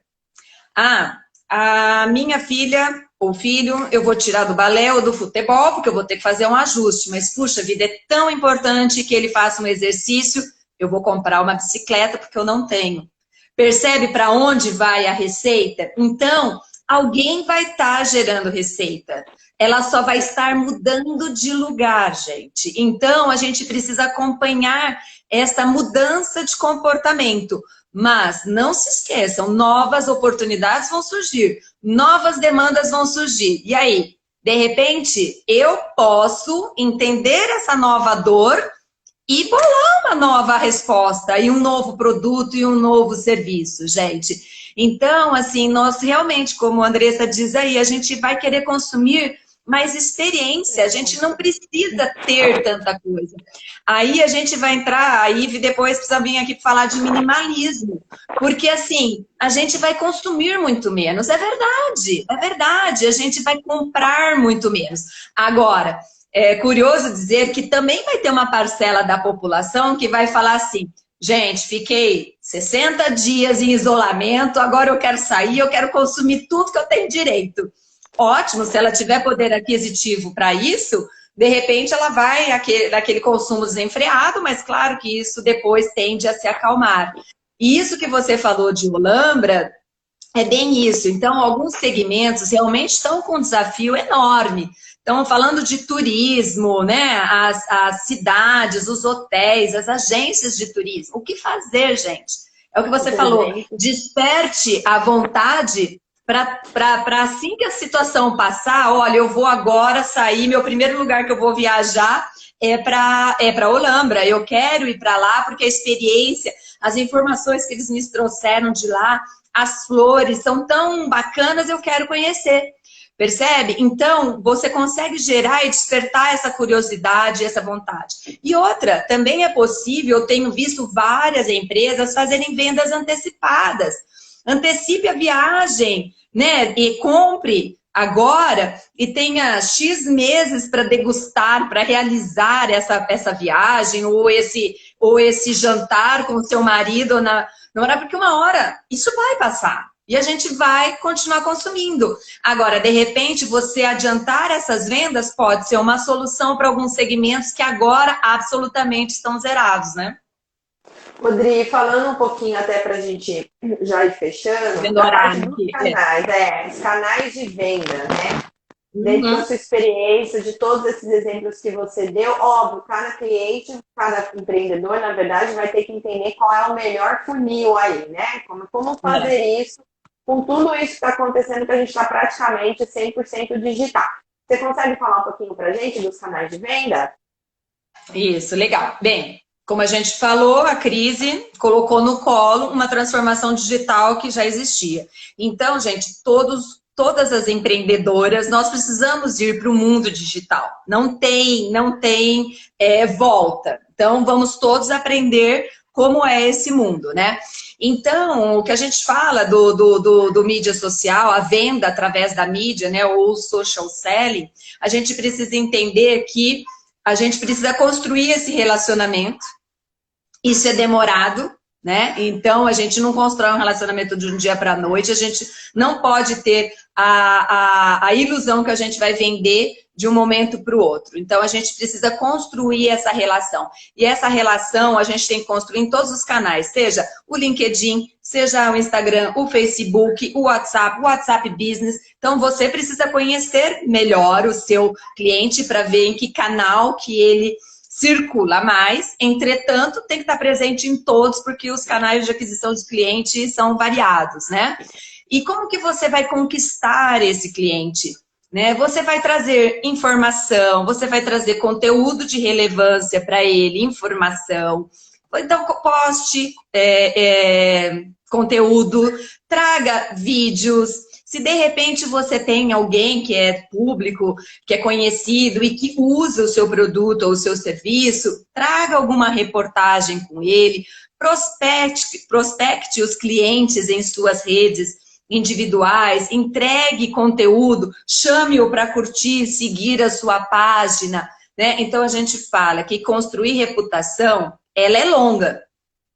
A minha filha o filho eu vou tirar do balé ou do futebol, porque eu vou ter que fazer um ajuste, mas puxa vida, é tão importante que ele faça um exercício, eu vou comprar uma bicicleta porque eu não tenho. Percebe para onde vai a receita? Então, alguém vai estar gerando receita. Ela só vai estar mudando de lugar, gente. Então, a gente precisa acompanhar essa mudança de comportamento. Mas não se esqueçam, novas oportunidades vão surgir, novas demandas vão surgir. E aí, de repente, eu posso entender essa nova dor e bolar uma nova resposta, e um novo produto e um novo serviço, gente. Então, assim, nós realmente, como a Andressa diz aí, a gente vai querer consumir mais experiência, a gente não precisa ter tanta coisa. Aí a gente vai entrar, a Ive depois precisa vir aqui falar de minimalismo, porque assim, a gente vai consumir muito menos, é verdade, a gente vai comprar muito menos. Agora, é curioso dizer que também vai ter uma parcela da população que vai falar assim, gente, fiquei 60 dias em isolamento, agora eu quero sair, eu quero consumir tudo que eu tenho direito. Ótimo, se ela tiver poder aquisitivo para isso, de repente ela vai naquele consumo desenfreado, mas claro que isso depois tende a se acalmar. E isso que você falou de Olambra, é bem isso. Então, alguns segmentos realmente estão com um desafio enorme. Então, falando de turismo, né? As cidades, os hotéis, as agências de turismo. O que fazer, gente? É o que você falou. Desperte a vontade para assim que a situação passar, olha, eu vou agora sair, meu primeiro lugar que eu vou viajar é para Olambra. Eu quero ir para lá porque a experiência, as informações que eles me trouxeram de lá, as flores são tão bacanas, eu quero conhecer. Percebe? Então, você consegue gerar e despertar essa curiosidade, essa vontade. E outra, também é possível, eu tenho visto várias empresas fazerem vendas antecipadas. Antecipe a viagem, né? E compre agora e tenha X meses para degustar, para realizar essa viagem ou esse jantar com o seu marido na hora, porque uma hora isso vai passar. E a gente vai continuar consumindo. Agora, de repente, você adiantar essas vendas pode ser uma solução para alguns segmentos que agora absolutamente estão zerados, né?
Rodri, falando um pouquinho até para a gente já ir fechando, a parte dos canais, os canais de venda, né? Dentro da sua experiência, de todos esses exemplos que você deu, óbvio, cada cliente, cada empreendedor, na verdade, vai ter que entender qual é o melhor funil aí, né? Como fazer isso com tudo isso que está acontecendo, que a gente está praticamente 100% digital. Você consegue falar um pouquinho para a gente dos canais de venda?
Isso, legal. Bem, como a gente falou, a crise colocou no colo uma transformação digital que já existia. Então, gente, todas as empreendedoras, nós precisamos ir para o mundo digital. Não tem volta. Então, vamos todos aprender como é esse mundo, né? Então, o que a gente fala do mídia social, a venda através da mídia, né, ou social selling, a gente precisa entender que a gente precisa construir esse relacionamento. Isso é demorado, né? Então, a gente não constrói um relacionamento de um dia para a noite, a gente não pode ter a ilusão que a gente vai vender de um momento para o outro. Então, a gente precisa construir essa relação. E essa relação a gente tem que construir em todos os canais, seja o LinkedIn, seja o Instagram, o Facebook, o WhatsApp Business. Então, você precisa conhecer melhor o seu cliente para ver em que canal que ele circula mais, entretanto, tem que estar presente em todos, porque os canais de aquisição de cliente são variados, né? E como que você vai conquistar esse cliente? Né? Você vai trazer informação, você vai trazer conteúdo de relevância para ele, informação. Então, poste conteúdo, traga vídeos. Se de repente você tem alguém que é público, que é conhecido e que usa o seu produto ou o seu serviço, traga alguma reportagem com ele, prospecte os clientes em suas redes individuais, entregue conteúdo, chame-o para curtir, seguir a sua página, né? Então a gente fala que construir reputação, ela é longa.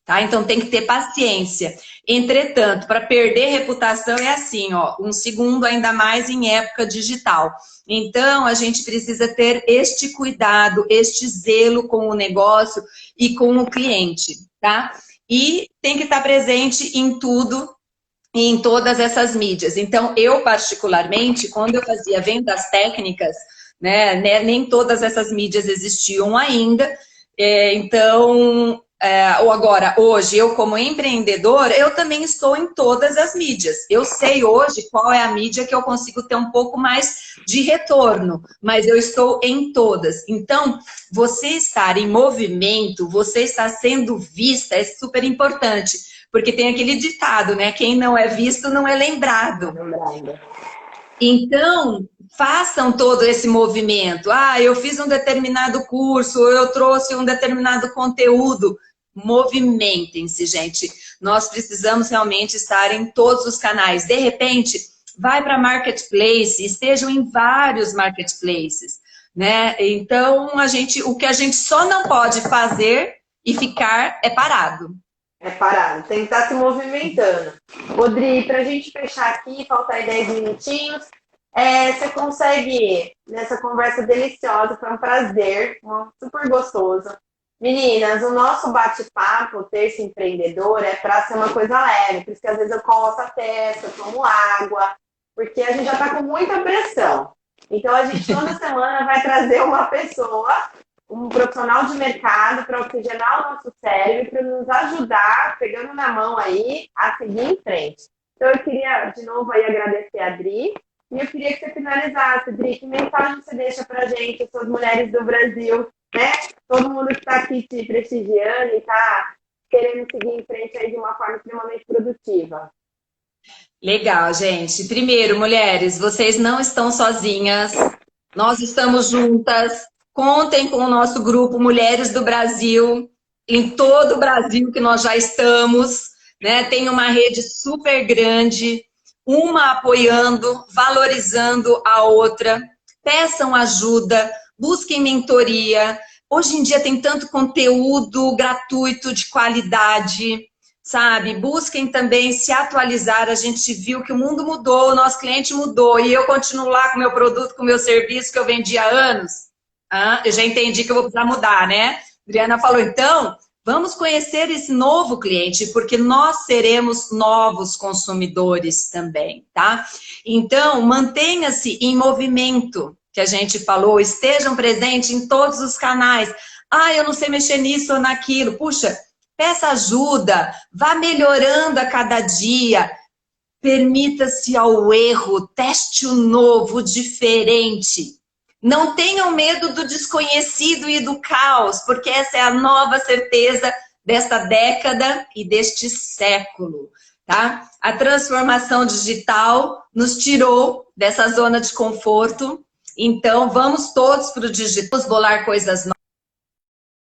tá? Então tem que ter paciência. Entretanto, para perder reputação é assim, ó, um segundo ainda mais em época digital. Então, a gente precisa ter este cuidado, este zelo com o negócio e com o cliente, tá? E tem que estar presente em tudo e em todas essas mídias. Então, eu particularmente, quando eu fazia vendas técnicas, né, nem todas essas mídias existiam ainda, então, ou agora, hoje, eu como empreendedora, eu também estou em todas as mídias. Eu sei hoje qual é a mídia que eu consigo ter um pouco mais de retorno, mas eu estou em todas. Então, você estar em movimento, você estar sendo vista é super importante, porque tem aquele ditado, né? Quem não é visto não é lembrado. Então, façam todo esse movimento. Ah, eu fiz um determinado curso, eu trouxe um determinado conteúdo. Movimentem-se, gente. Nós precisamos realmente estar em todos os canais. De repente, vai para marketplace, estejam em vários marketplaces, né? Então, o que a gente só não pode fazer e ficar é parado.
É parado, tem que estar se movimentando. Rodri, para a gente fechar aqui, falta aí 10 minutinhos. Você consegue, nessa conversa deliciosa, foi um prazer, super gostoso. Meninas, o nosso bate-papo, Terça Empreendedora, é para ser uma coisa leve, por isso que às vezes eu coço a testa, eu tomo água, porque a gente já está com muita pressão. Então a gente toda semana vai trazer uma pessoa, um profissional de mercado para oxigenar o nosso cérebro, para nos ajudar, pegando na mão aí, a seguir em frente. Então eu queria, de novo, aí agradecer a Dri, e eu queria que você finalizasse, Dri, que mensagem você deixa para a gente, essas mulheres do Brasil, né? Todo mundo que está aqui te prestigiando e está querendo seguir em frente aí de uma forma extremamente produtiva.
Legal, gente. Primeiro, mulheres, vocês não estão sozinhas, nós estamos juntas. Contem com o nosso grupo Mulheres do Brasil, em todo o Brasil que nós já estamos, né? Tem uma rede super grande, uma apoiando, valorizando a outra. Peçam ajuda, busquem mentoria. Hoje em dia tem tanto conteúdo gratuito de qualidade, sabe? Busquem também se atualizar. A gente viu que o mundo mudou, o nosso cliente mudou, e eu continuo lá com o meu produto, com o meu serviço que eu vendi há anos. Eu já entendi que eu vou precisar mudar, né? Adriana falou, então, vamos conhecer esse novo cliente, porque nós seremos novos consumidores também, tá? Então, mantenha-se em movimento, que a gente falou, estejam presentes em todos os canais. Ah, eu não sei mexer nisso ou naquilo. Puxa, peça ajuda, vá melhorando a cada dia. Permita-se ao erro, teste o novo, o diferente. Não tenham medo do desconhecido e do caos, porque essa é a nova certeza desta década e deste século, tá? A transformação digital nos tirou dessa zona de conforto, então vamos todos para o digital, bolar coisas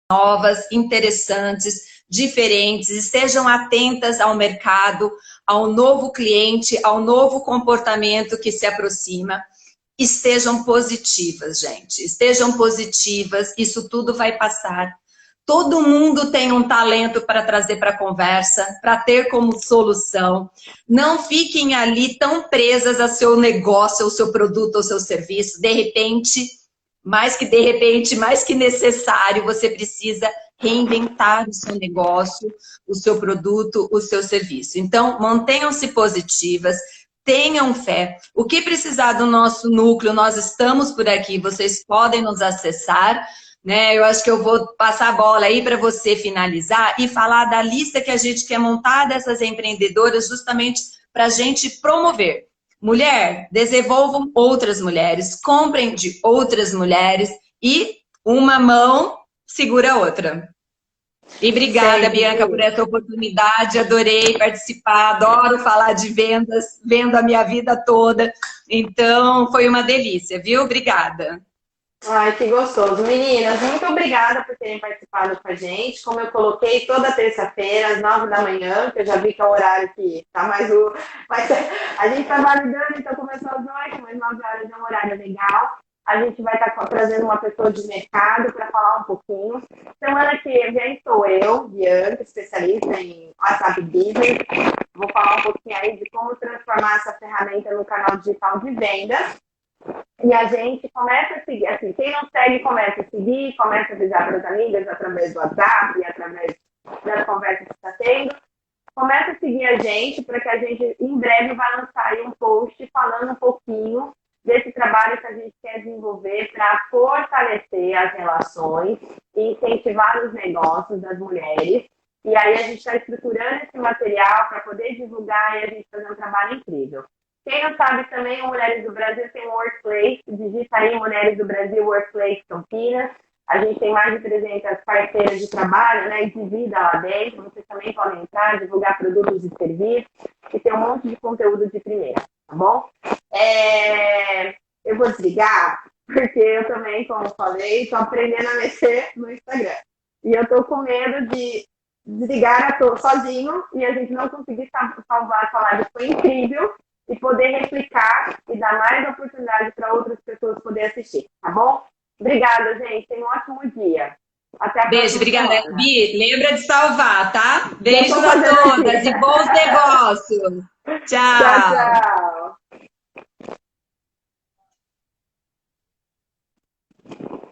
novas, interessantes, diferentes, estejam atentas ao mercado, ao novo cliente, ao novo comportamento que se aproxima. Estejam positivas, gente. Estejam positivas, isso tudo vai passar. Todo mundo tem um talento para trazer para a conversa, para ter como solução. Não fiquem ali tão presas ao seu negócio, ao seu produto, ao seu serviço. De repente, mais que necessário, você precisa reinventar o seu negócio, o seu produto, o seu serviço. Então, mantenham-se positivas. Tenham fé. O que precisar do nosso núcleo, nós estamos por aqui, vocês podem nos acessar, né? Eu acho que eu vou passar a bola aí para você finalizar e falar da lista que a gente quer montar dessas empreendedoras justamente para a gente promover. Mulher, desenvolvam outras mulheres, comprem de outras mulheres e uma mão segura a outra. E obrigada, Bianca, por essa oportunidade, adorei participar, adoro falar de vendas, vendo a minha vida toda, então foi uma delícia, viu? Obrigada.
Ai, que gostoso. Meninas, muito obrigada por terem participado com a gente. Como eu coloquei, toda terça-feira, às 9 da manhã, que eu já vi que é o horário que tá mais o... A gente tá validando, então começou às 8, mas 9 horas é um horário legal. A gente vai estar trazendo uma pessoa de mercado para falar um pouquinho. Semana que vem sou eu, Bianca, especialista em WhatsApp Business. Vou falar um pouquinho aí de como transformar essa ferramenta no canal digital de vendas. E a gente começa a seguir, assim, quem não segue começa a seguir, começa a avisar para as amigas através do WhatsApp e através das conversas que está tendo. Começa a seguir a gente para que a gente, em breve, vai lançar aí um post falando um pouquinho desse trabalho que a gente quer desenvolver para fortalecer as relações e incentivar os negócios das mulheres. E aí a gente está estruturando esse material para poder divulgar e a gente fazer um trabalho incrível. Quem não sabe também, o Mulheres do Brasil tem um Workplace, digita aí Mulheres do Brasil Workplace Campinas. A gente tem mais de 300 parceiras de trabalho, né, e de vida lá dentro. Vocês também podem entrar, divulgar produtos e serviços e ter um monte de conteúdo de primeira, tá bom? Eu vou desligar, porque eu também, como falei, estou aprendendo a mexer no Instagram. E eu estou com medo de desligar sozinho e a gente não conseguir salvar essa live. Foi incrível. E poder replicar e dar mais oportunidade para outras pessoas poderem assistir, tá bom? Obrigada, gente. Tenha um ótimo dia. Até a
Beijo,
próxima
obrigada.
semana.
Bi, lembra de salvar, tá? Beijos
tô
a
fazendo
todas
aqui.
e bons negócios.
Tchau,
Tchau.
tchau.